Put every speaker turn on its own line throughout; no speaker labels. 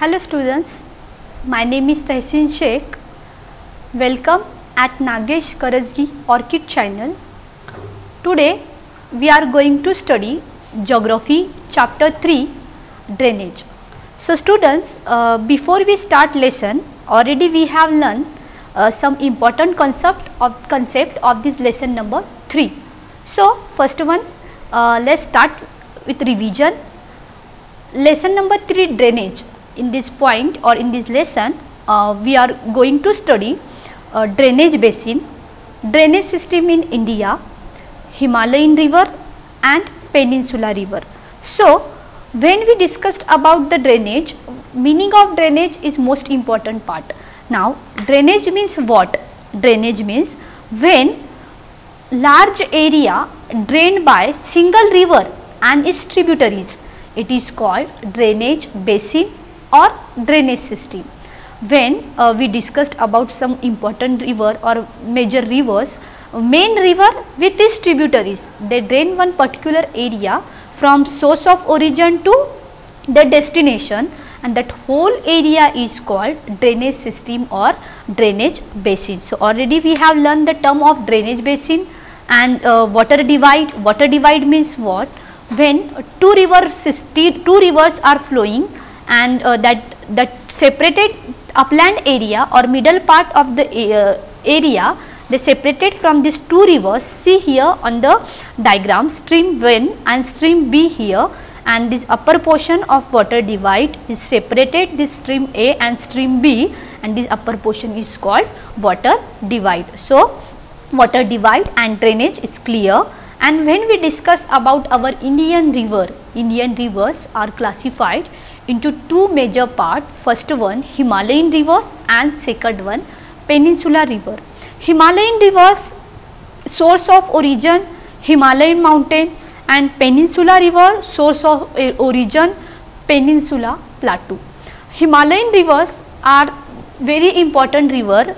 Hello students, my name is Tehseen Sheikh. Welcome at Nagesh Karazgi Orchid channel. Today we are going to study Geography chapter 3 Drainage. So students, before we start lesson, already we have learned some important concept of this lesson number 3. So first one, let's start with revision. Lesson number 3 drainage. In this point or in this lesson, we are going to study drainage basin, drainage system in India, Himalayan river and Peninsula river. So when we discussed about the drainage, meaning of drainage is most important part. Now drainage means what? Drainage means when large area drained by single river and its tributaries, it is called drainage basin or drainage system. When we discussed about some important river or major rivers, main river with its tributaries, they drain one particular area from source of origin to the destination, and that whole area is called drainage system or drainage basin. So already we have learned the term of drainage basin and water divide. Water divide means what? When two rivers are flowing and that separated upland area or middle part of the area, they separated from these two rivers. See here on the diagram, stream 1 and stream B here, and this upper portion of water divide is separated this stream A and stream B, and this upper portion is called water divide. So water divide and drainage is clear. And when we discuss about our Indian rivers are classified into two major parts. First one Himalayan rivers and second one Peninsula river. Himalayan rivers source of origin Himalayan mountain, and Peninsula river source of origin Peninsula plateau. Himalayan rivers are very important river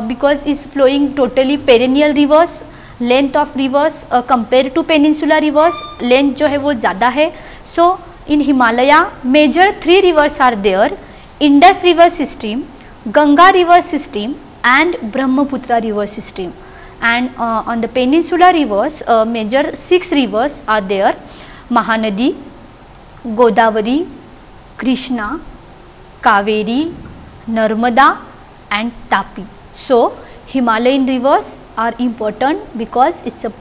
because is flowing totally perennial rivers. Length of rivers compared to Peninsula rivers, length जो है वो ज़्यादा है. So in Himalaya major 3 rivers are there: Indus river system, Ganga river system and Brahmaputra river system. And on the Peninsula rivers major 6 rivers are there: Mahanadi, Godavari, Krishna, Kaveri, Narmada and Tapi. So Himalayan rivers are important because it's a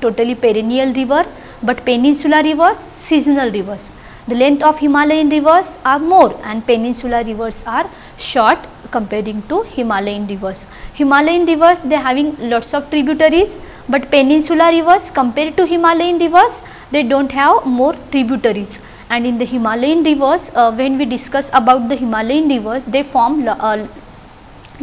totally perennial river, but Peninsula rivers seasonal rivers. The length of Himalayan rivers are more and Peninsula rivers are short comparing to Himalayan rivers. Himalayan rivers, they having lots of tributaries, but Peninsula rivers compared to Himalayan rivers, they don't have more tributaries. And in the Himalayan rivers, when we discuss about the Himalayan rivers, they form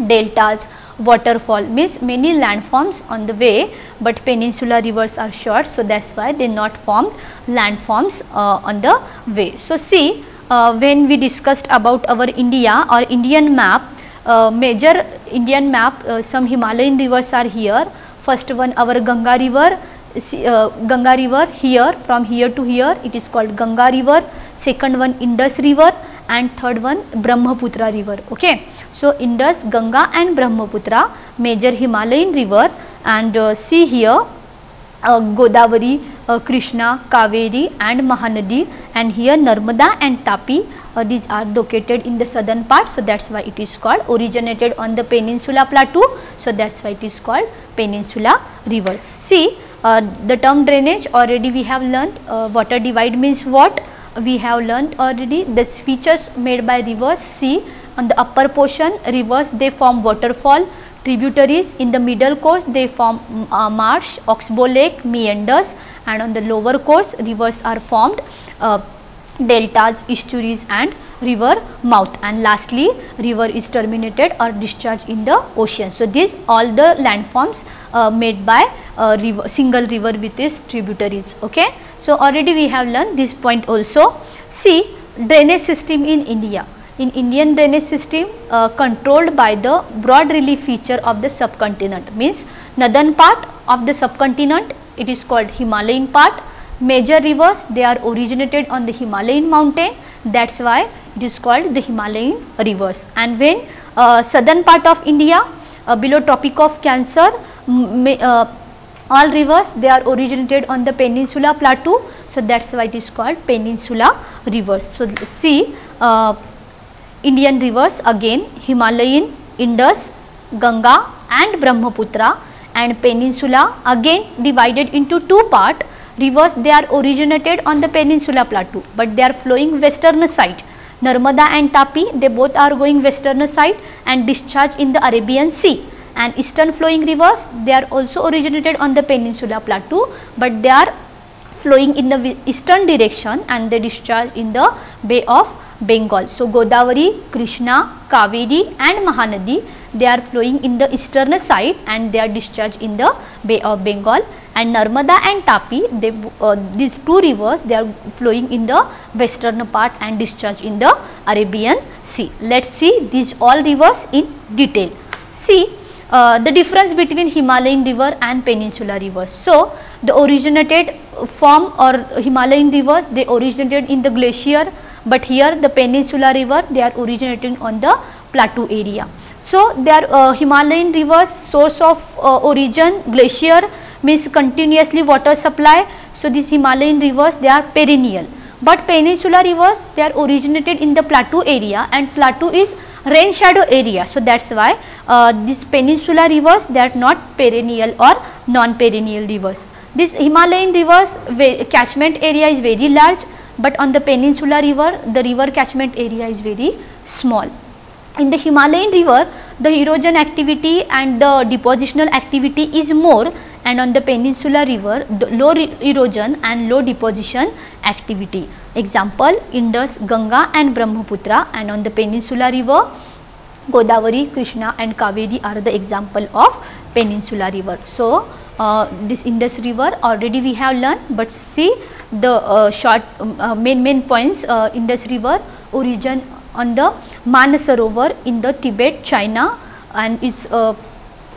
deltas, waterfall, means many landforms on the way, but Peninsula rivers are short, so that's why they not formed landforms on the way. So see, when we discussed about our India or Indian map, major Indian map, some Himalayan rivers are here. First one our Ganga river, here, from here to here it is called Ganga river. Second one Indus river and third one Brahmaputra river. Okay, so Indus, Ganga and Brahmaputra major Himalayan river, and see here Godavari, Krishna, Kaveri and Mahanadi, and here Narmada and Tapi. These are located in the southern part, so that's why it is called, originated on the Peninsula plateau, so that's why it is called Peninsula rivers. See, the term drainage already we have learned. Water divide means what? We have learned already the features made by rivers. See, on the upper portion rivers, they form waterfall, tributaries. In the middle course they form marsh, oxbow lake, meanders, and on the lower course rivers are formed deltas, estuaries and river mouth, and lastly river is terminated or discharged in the ocean. So these all the landforms made by single river with its tributaries. Okay, so already we have learned this point also. See, drainage system in India. In Indian drainage system controlled by the broad relief feature of the subcontinent, means northern part of the subcontinent, it is called Himalayan part. Major rivers, they are originated on the Himalayan mountain, that's why it is called the Himalayan rivers. And when southern part of India below Tropic of Cancer, all rivers they are originated on the Peninsula Plateau, so that is why it is called Peninsula rivers. So, see Indian rivers again: Himalayan, Indus, Ganga and Brahmaputra, and Peninsula again divided into two parts. Rivers they are originated on the Peninsula Plateau, but they are flowing western side. Narmada and Tapi, they both are going western side and discharge in the Arabian Sea. And eastern flowing rivers, they are also originated on the Peninsula Plateau, but they are flowing in the eastern direction and they discharge in the Bay of Bengal. So, Godavari, Krishna, Kaveri and Mahanadi, they are flowing in the eastern side and they are discharged in the Bay of Bengal. And Narmada and Tapi, these two rivers, they are flowing in the western part and discharge in the Arabian Sea. Let us see these all rivers in detail. See the difference between Himalayan river and Peninsula rivers. So, the originated form or Himalayan rivers, they originated in the glacier, but here the Peninsula river, they are originating on the plateau area. So, they are Himalayan rivers source of origin glacier, means continuously water supply. So, these Himalayan rivers, they are perennial, but Peninsula rivers, they are originated in the plateau area, and plateau is rain shadow area. So, that is why these Peninsula rivers, they are not perennial or non-perennial rivers. This Himalayan rivers catchment area is very large, but on the Peninsula river, the river catchment area is very small. In the Himalayan river, the erosion activity and the depositional activity is more, and on the Peninsula river, the low erosion and low deposition activity. Example: Indus, Ganga and Brahmaputra, and on the Peninsula river, Godavari, Krishna and Kaveri are the example of Peninsula river. So, this Indus river already we have learned, but see the short main points. Indus river origin on the Manasarovar in the Tibet, China, and its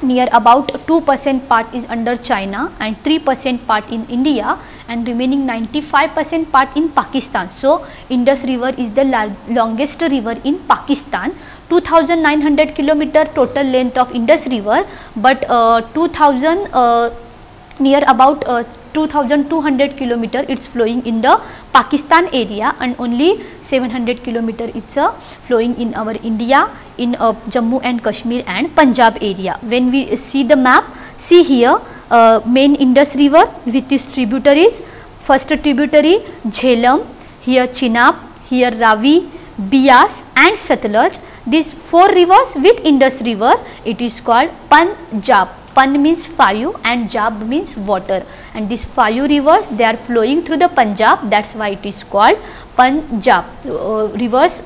near about 2% part is under China and 3% part in India, and remaining 95% part in Pakistan. So, Indus river is the longest river in Pakistan. 2900 kilometer total length of Indus river, but 2200 kilometer it is flowing in the Pakistan area, and only 700 kilometer it is flowing in our India, in Jammu and Kashmir and Punjab area. When we see the map, see here main Indus river with its tributaries. First tributary Jhelum, here Chenab, here Ravi, Bias and Satluj. These four rivers with Indus river, it is called Punjab. Pan means 5 and Jab means water, and these 5 rivers, they are flowing through the Punjab, that is why it is called Punjab. Rivers,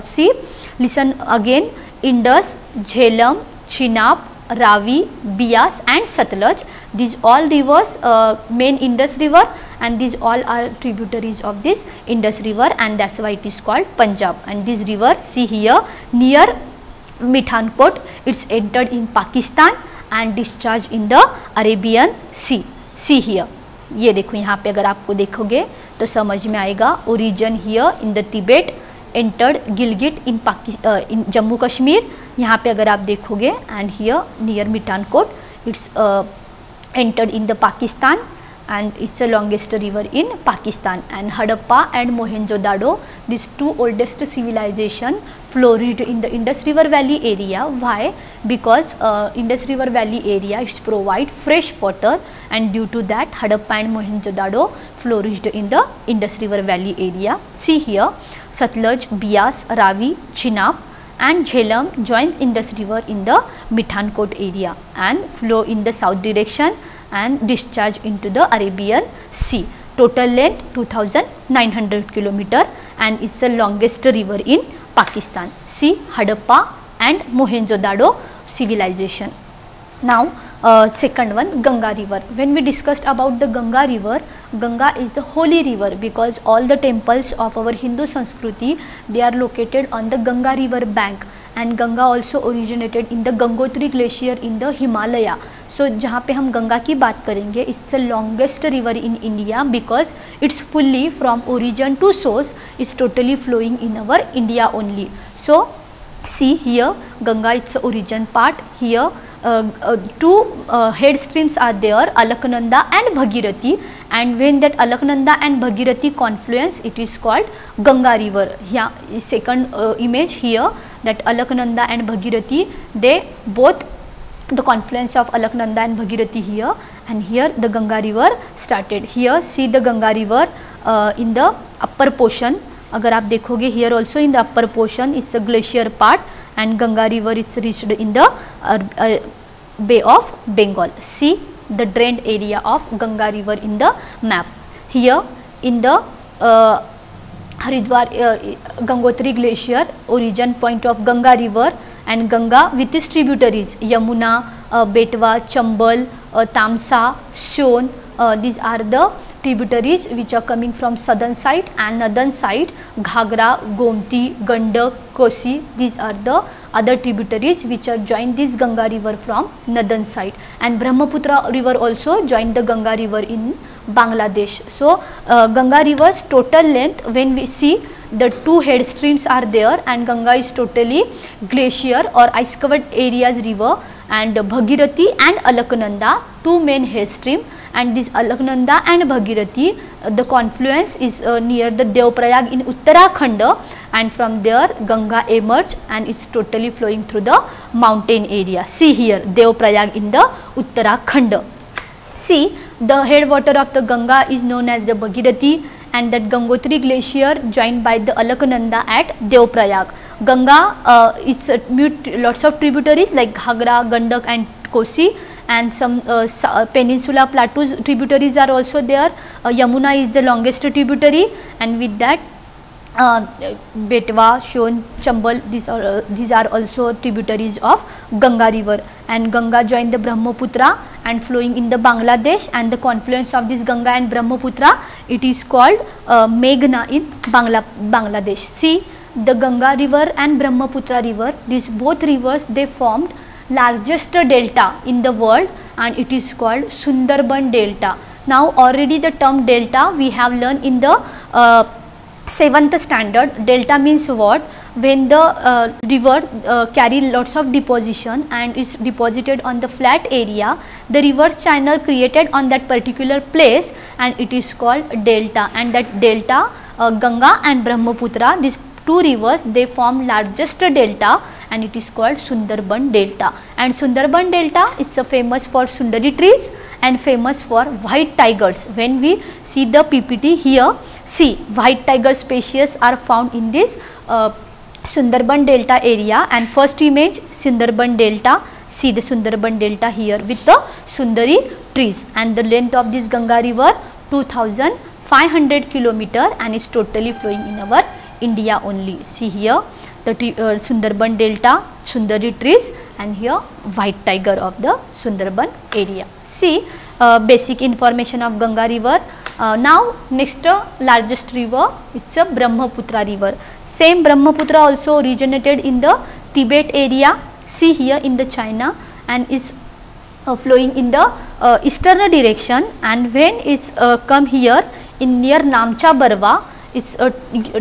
see, listen again: Indus, Jhelum, Chenab, Ravi, Bias and Satluj. These all rivers main Indus river, and these all are tributaries of this Indus river, and that is why it is called Punjab. And this river, see here near Mithankot, it is entered in Pakistan and discharge in the Arabian Sea. See here, ये देखो यहाँ पे अगर आपको देखोगे तो समझ में आएगा. Origin here in the Tibet, entered Gilgit in in Jammu Kashmir. यहाँ पे अगर आप देखोगे, and here near Mithankot, it's entered in the Pakistan, and it's the longest river in Pakistan. And Harappa and Mohenjo-daro, these two oldest civilization flourished in the Indus River Valley area. Why? Because Indus River Valley area is provide fresh water, and due to that Harappa and Mohenjo-daro flourished in the Indus River Valley area. See here, Satluj, Bias, Ravi, Chenab and Jhelum joins Indus river in the Mithankot area and flow in the south direction and discharge into the Arabian Sea. Total length 2900 km and is the longest river in Pakistan. See Harappa and Mohenjo-daro civilization. Now second one, Ganga river. When we discussed about the Ganga river, Ganga is the holy river because all the temples of our Hindu Sanskriti, they are located on the Ganga river bank, and Ganga also originated in the Gangotri glacier in the Himalaya. सो जहाँ पे हम गंगा की बात करेंगे, it's the longest river in India because it's fully from origin to source is totally flowing in our India only. So see here Ganga, its origin part. Here two head streams are there, Alaknanda and Bhagirathi, and when that Alaknanda and Bhagirathi confluence, it is called Ganga river. Here second image here, that Alaknanda and Bhagirathi, they both the confluence of Alaknanda and Bhagirathi here, and here the Ganga river started. Here see the Ganga river in the upper portion. अगर आप देखोगे here also in the upper portion it's a glacier part, and Ganga river is reached in the Bay of Bengal. See the drained area of Ganga river in the map. Here in the Haridwar Gangotri glacier, origin point of Ganga river, and Ganga with its tributaries Yamuna, Betwa, Chambal, Tamsa, Son. These are the tributaries which are coming from southern side, and northern side Ghagra, Gomti, Gandak, Kosi. These are the other tributaries which are joined this Ganga river from northern side, and Brahmaputra river also joined the Ganga river in Bangladesh. So Ganga river's total length, when we see the two head streams are there, and Ganga is totally glacier or ice covered areas river, and Bhagirathi and Alaknanda two main head stream, and this Alaknanda and Bhagirathi the confluence is near the Devprayag in Uttarakhand, and from there Ganga emerged and it's totally flowing through the mountain area. See here Devprayag in the Uttarakhand. See the headwater of the Ganga is known as the Bhagirathi, and that Gangotri glacier joined by the Alaknanda at Devprayag. Ganga it's lots of tributaries like Ghagra, Gandak and Kosi, and some peninsula plateaus tributaries are also there. Yamuna is the longest tributary, and with that Betwa, Son, Chambal, these are also tributaries of Ganga river, and Ganga joined the Brahmaputra and flowing in the Bangladesh, and the confluence of this Ganga and Brahmaputra, it is called Meghna in Bangladesh. See the Ganga river and Brahmaputra river, these both rivers they formed largest delta in the world, and it is called Sundarban delta. Now already the term delta we have learned in the 7th standard. Delta means what? When the river carry lots of deposition and is deposited on the flat area, the reverse channel created on that particular place, and it is called delta, and that delta Ganga and Brahmaputra, these two rivers they form largest delta, and it is called Sundarban delta. And Sundarban delta it's a famous for Sundari trees and famous for white tigers. When we see the PPT here, see white tiger species are found in this Sundarban delta area, and first image Sundarban delta, see the Sundarban delta here with the Sundari trees, and the length of this Ganga river 2500 km, and is totally flowing in our India only. See here the Sundarban delta, Sundari trees, and here white tiger of the Sundarban area. See basic information of Ganga river. Now next largest river, it's a Brahmaputra river. Same Brahmaputra also originated in the Tibet area, see here in the China, and is flowing in the eastern direction, and when it's come here in near Namcha Barwa, it's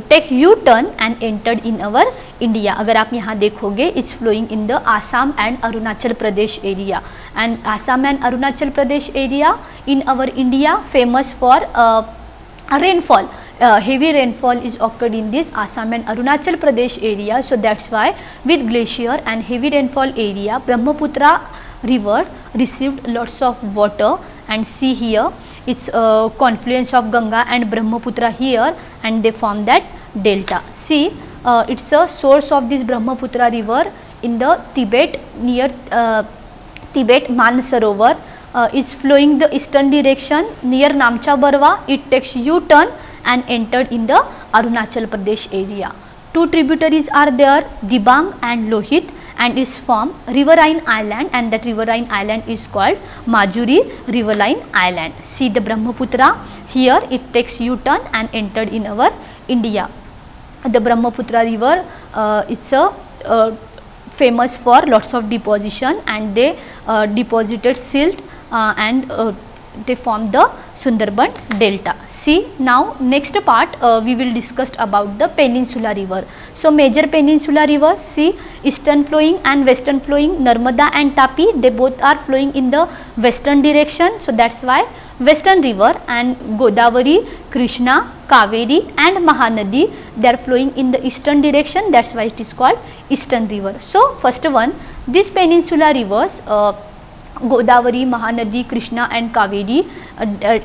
take U-turn and entered in our India. अगर आप यहाँ देखोगे it's flowing in the Assam and Arunachal Pradesh area, and Assam and Arunachal Pradesh area in our India famous for rainfall. Heavy rainfall is occurred in this Assam and Arunachal Pradesh area, so that's why with glacier and heavy rainfall area Brahmaputra river received lots of water, and see here it's confluence of Ganga and Brahmaputra here, and they form that delta. See it's a source of this Brahmaputra river in the Tibet, near Tibet Mansarovar. It's flowing the eastern direction near Namcha Barwa, it takes U-turn and entered in the Arunachal Pradesh area. Two tributaries are there, Dibang and Lohit, and is formed riverine island, and that riverine island is called Majuri riverine island. See the Brahmaputra here, it takes U-turn and entered in our India. The Brahmaputra river it's a famous for lots of deposition, and they deposited silt and they form the Sundarban delta. See, now next part we will discuss about the peninsula river. So major peninsula rivers, see, eastern flowing and western flowing, Narmada and Tapi, they both are flowing in the western direction. So that's why western river, and Godavari, Krishna, Kaveri and Mahanadi, they are flowing in the eastern direction, that's why it is called eastern river. So first one, these peninsula rivers, Godavari, Mahanadi, Krishna and Kaveri,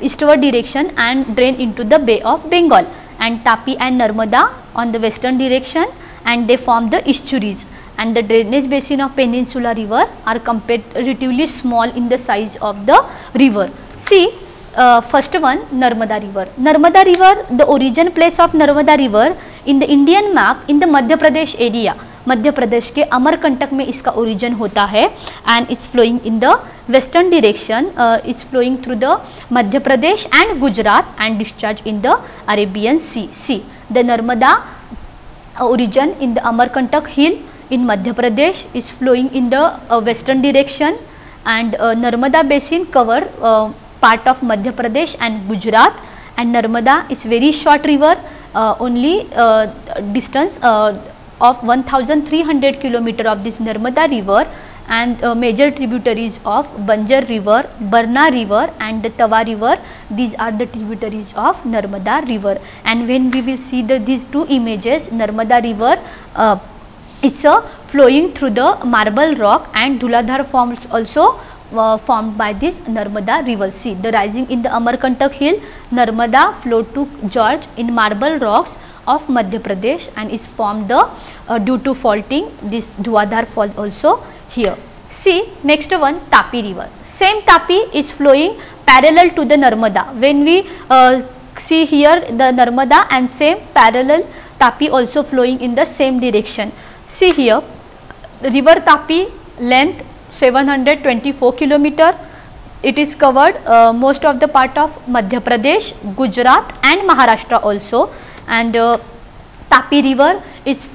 eastward direction and drain into the Bay of Bengal, and Tapi and Narmada on the western direction, and they form the estuaries, and the drainage basin of peninsula river are comparatively small in the size of the river. See, first one, Narmada river. Narmada river, the origin place of Narmada river in the Indian map in the Madhya Pradesh area, Madhya Pradesh के अमरकंटक में इसका origin होता है, and it's flowing in the western direction, it's flowing through the Madhya Pradesh and Gujarat and discharge in the Arabian sea. See the Narmada origin in the Amarkantak hill in Madhya Pradesh is flowing in the western direction, and Narmada basin cover part of Madhya Pradesh and Gujarat, and Narmada is very short river, only distance of 1300 km of this Narmada river, and major tributaries of Banjar river, Barna river and the Tawa river, these are the tributaries of Narmada river. And when we will see these two images, Narmada river, it's flowing through the marble rock, and Dhuladhar forms also formed by this Narmada river. See, the rising in the Amarkantak hill, Narmada flow to George in marble rocks of Madhya Pradesh, and is formed due to faulting this Dhuladhar fall also here. See, next one, Tapi river. Same Tapi is flowing parallel to the Narmada. When we see here the Narmada and same parallel Tapi also flowing in the same direction. See here, river Tapi length 724 km. It is covered most of the part of Madhya Pradesh, Gujarat and Maharashtra also, and Tapi river is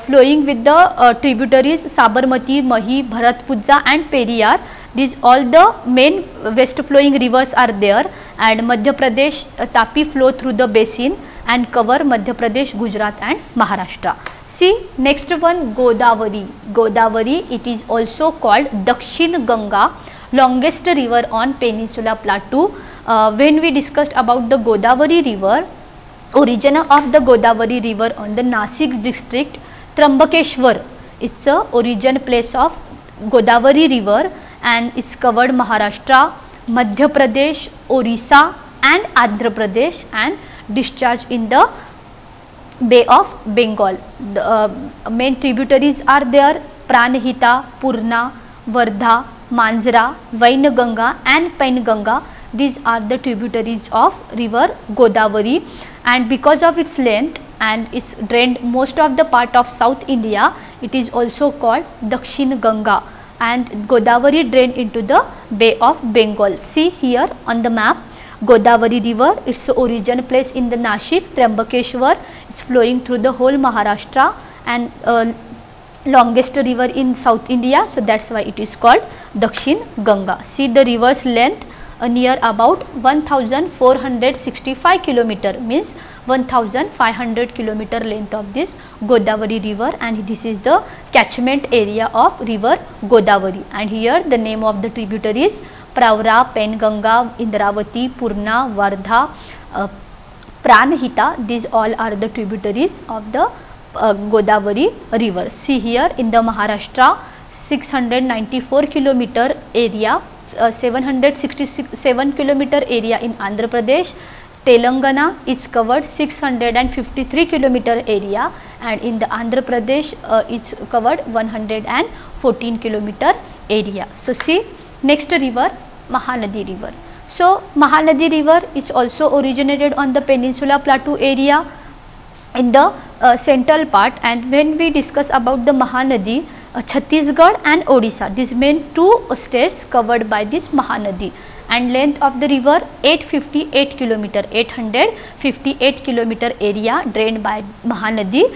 flowing with the tributaries Sabarmati, Mahi, Bharatpuzha and Periyar. These all the main west flowing rivers are there, and Madhya Pradesh Tapi flow through the basin and cover Madhya Pradesh, Gujarat and Maharashtra. See, next one, Godavari. Godavari, it is also called Dakshin Ganga, longest river on Peninsula Plateau. When we discussed about the Godavari river, origin of the Godavari river on the Nasik district, Trambakeshwar, it's a origin place of Godavari river, and it's covered Maharashtra, Madhya Pradesh, Orissa and Andhra Pradesh, and discharge in the Bay of Bengal. The main tributaries are there, Pranahita, Purna, Vardha, Manjra, Vainganga and Painganga. These are the tributaries of river Godavari, and because of its length and it's drained most of the part of South India, it is also called Dakshin Ganga, and Godavari drained into the Bay of Bengal. See here on the map, Godavari river, its origin place in the Nashik, Trambakeshwar, it's flowing through the whole Maharashtra, and longest river in South India, so that's why it is called Dakshin Ganga. See the river's length near about 1465 km, means 1500 km length of this Godavari river, and this is the catchment area of river Godavari. And here the name of the tributaries Pravra, Painganga, Indravati, Purna, Vardha, Pranahita, these all are the tributaries of the Godavari river. See here in the Maharashtra, 694 km area, 767 km area in Andhra Pradesh, Telangana is covered 653 km area, and in the Andhra Pradesh it's covered 114 km area. So see, next river, Mahanadi river. So Mahanadi river is also originated on the Peninsula Plateau area in the central part, and when we discuss about the Mahanadi, Chhattisgarh and Odisha, these main two states covered by this Mahanadi, and length of the river 858 km, 858 km area drained by Mahanadi.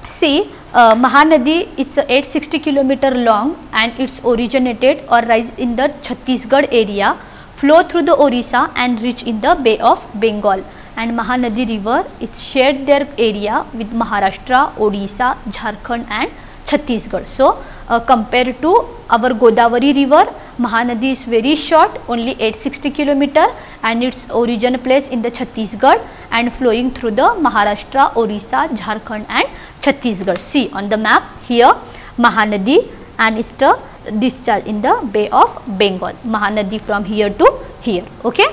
See, Mahanadi is 860 km long and it's originated or rise in the Chhattisgarh area, flow through the Orissa and reach in the Bay of Bengal. And Mahanadi river is shared their area with Maharashtra, Odisha, Jharkhand and Chhattisgarh. So, compared to our Godavari river, Mahanadi is very short, only 860 km, and its origin place in the Chhattisgarh and flowing through the Maharashtra, Orissa, Jharkhand and Chhattisgarh. See on the map here Mahanadi and it's the discharge in the Bay of Bengal. Mahanadi from here to here. Okay.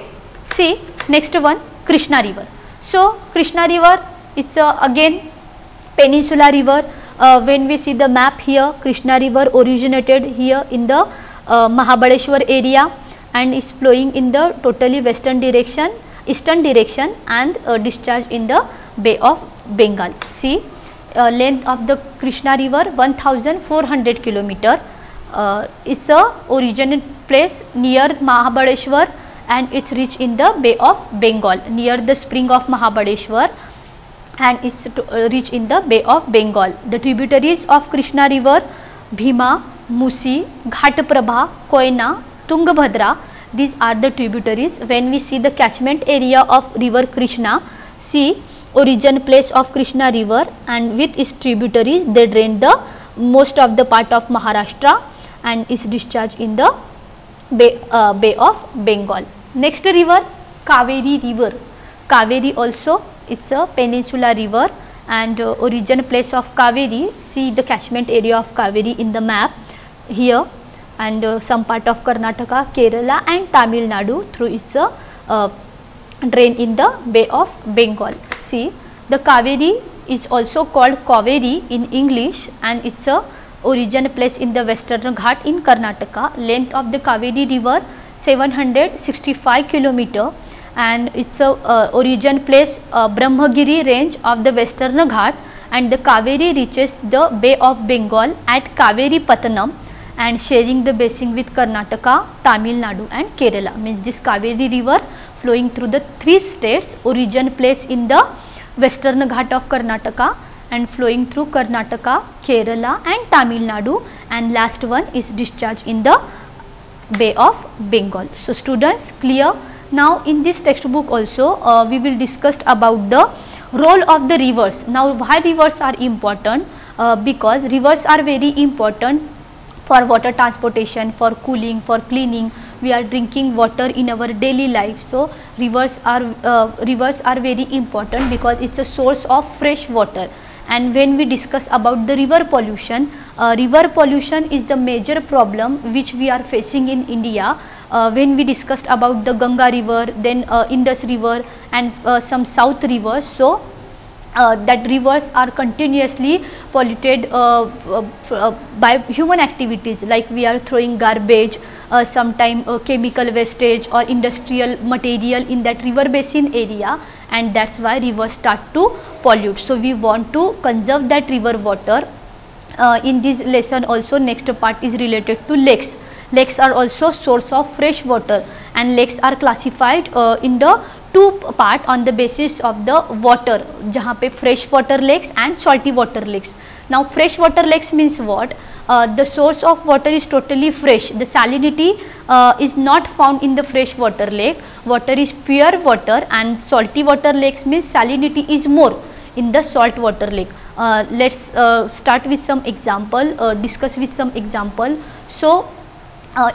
See next one, Krishna river. So Krishna river it's again peninsula river. When we see the map here, Krishna river originated here in the Mahabaleshwar area and is flowing in the totally western direction, eastern direction and discharge in the Bay of Bengal. See length of the Krishna river 1400 km. It's a origin place near Mahabaleshwar and it's reach in the Bay of Bengal near the spring of Mahabaleshwar and it's reach in the Bay of Bengal. The tributaries of Krishna river Bhima, Musi, Ghatprabha, Koyna, Tungabhadra, these are the tributaries. When we see the catchment area of river Krishna, see origin place of Krishna river and with its tributaries they drain the most of the part of Maharashtra and is discharged in the Bay of Bengal. Next river Kaveri river. Kaveri also it's a peninsula river and origin place of Kaveri, see the catchment area of Kaveri in the map here and some part of Karnataka, Kerala and Tamil Nadu through its drain in the Bay of Bengal. See the Kaveri is also called Kaveri in English and it's a origin place in the Western Ghat in Karnataka. Length of the Kaveri river 765 km and it's a origin place Brahmagiri range of the Western Ghat and the Kaveri reaches the Bay of Bengal at Kaveri Pattanam and sharing the basin with Karnataka, Tamil Nadu and Kerala. Means this Kaveri river flowing through the three states, origin place in the Western Ghat of Karnataka and flowing through Karnataka, Kerala and Tamil Nadu and last one is discharged in the Bay of Bengal. So students clear. Now in this textbook also we will discuss about the role of the rivers. Now why rivers are important? Because rivers are very important for water transportation, for cooling, for cleaning. We are drinking water in our daily life. So rivers are very important because it's a source of fresh water. And when we discuss about the river pollution is the major problem which we are facing in India. When we discussed about the Ganga river, then Indus river and some south rivers. So that rivers are continuously polluted by human activities, like we are throwing garbage, sometime chemical wastage or industrial material in that river basin area, and that's why rivers start to pollute. So we want to conserve that river water. In this lesson also next part is related to lakes. Lakes are also source of fresh water and lakes are classified in the two part on the basis of the water, जहाँ पे fresh water lakes and salty water lakes. Now fresh water lakes means what? The source of water is totally fresh. The salinity is not found in the fresh water lake. Water is pure water, and salty water lakes means salinity is more in the salt water lake. Let's start with some example, discuss with some example. So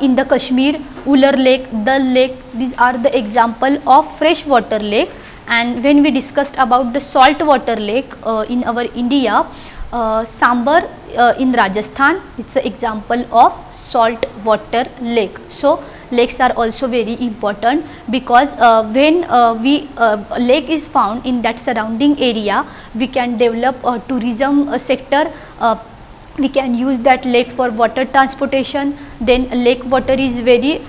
in the Kashmir, Ular Lake, Dal Lake, these are the example of fresh water lake. And when we discussed about the salt water lake in our India, Sambar in Rajasthan, it's an example of salt water lake. So lakes are also very important because when lake is found in that surrounding area, we can develop a tourism sector. We can use that lake for water transportation. Then lake water is very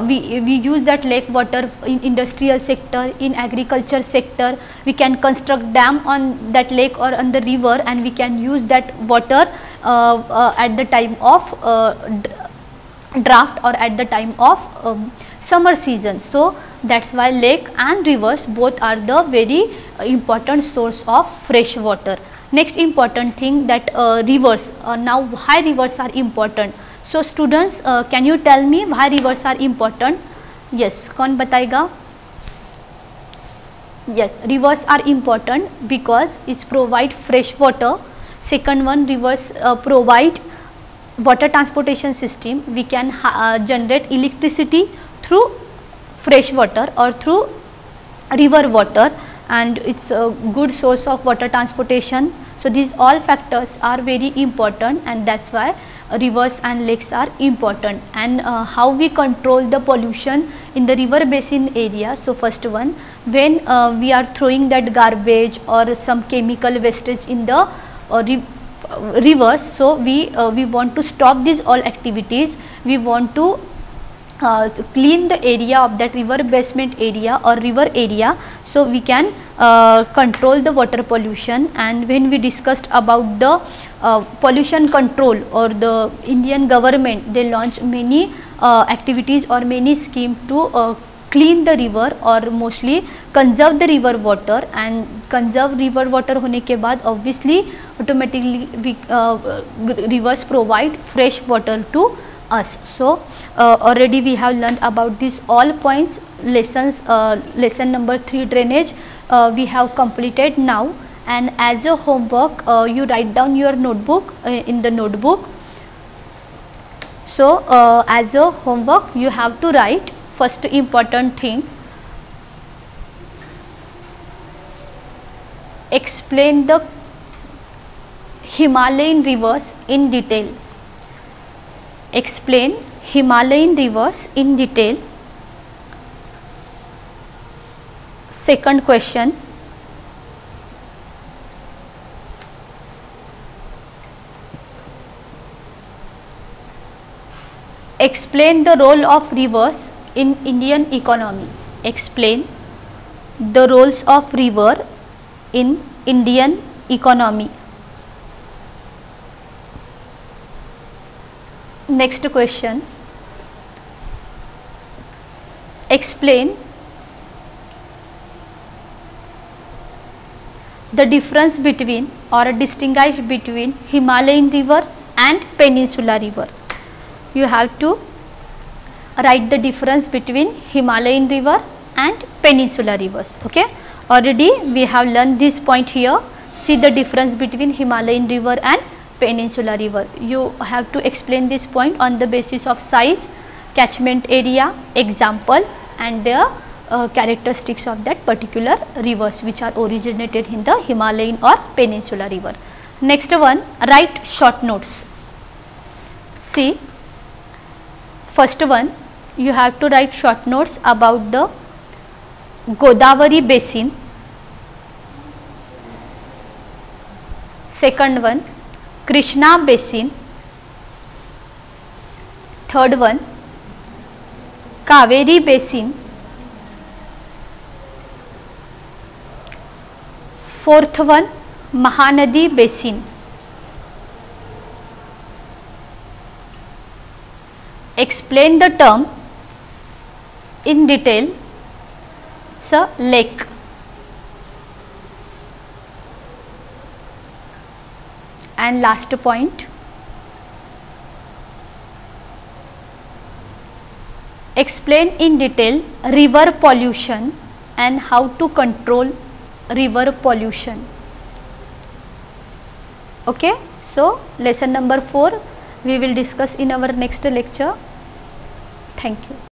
we use that lake water in industrial sector, in agriculture sector. We can construct dam on that lake or on the river, and we can use that water at the time of draft or at the time of summer season. So that's why lake and rivers both are the very important source of fresh water. Next important thing that rivers. Now why rivers are important? So students, can you tell me why rivers are important? Yes, कौन बताएगा? Yes, rivers are important because it provide fresh water. Second one, rivers provide water transportation system. We can generate electricity through fresh water or through river water, and it's a good source of water transportation. So these all factors are very important, and that's why rivers and lakes are important. And how we control the pollution in the river basin area. So first one, when we are throwing that garbage or some chemical wastage in the rivers, so we want to stop these all activities. We want to clean the area of that river basement area or river area, so we can control the water pollution. And when we discussed about the pollution control, or the Indian government, they launch many activities or many schemes to clean the river or mostly conserve the river water. And conserve river water होने के बाद obviously automatically we rivers provide fresh water to us. So already we have learned about these all points. Lessons, lesson number 3 drainage we have completed now, and as a homework you write down your notebook in the notebook. So as a homework you have to write first important thing, explain the Himalayan rivers in detail. Explain Himalayan rivers in detail. Second question, explain the role of rivers in Indian economy. Explain the roles of river in Indian economy. Next question, explain the difference between or distinguish between Himalayan river and Peninsular river. You have to write the difference between Himalayan river and Peninsular rivers. Okay, already we have learned this point here. See the difference between Himalayan river and Peninsular river. You have to explain this point on the basis of size, catchment area, example, and the characteristics of that particular rivers which are originated in the Himalayan or Peninsular river. Next one, write short notes. See, first one, you have to write short notes about the Godavari basin. Second one, Krishna basin. Third one, Kaveri basin. Fourth one, Mahanadi basin. Explain the term in detail. It's a lake. And last point, explain in detail river pollution and how to control river pollution. Okay, so lesson number 4 we will discuss in our next lecture. Thank you.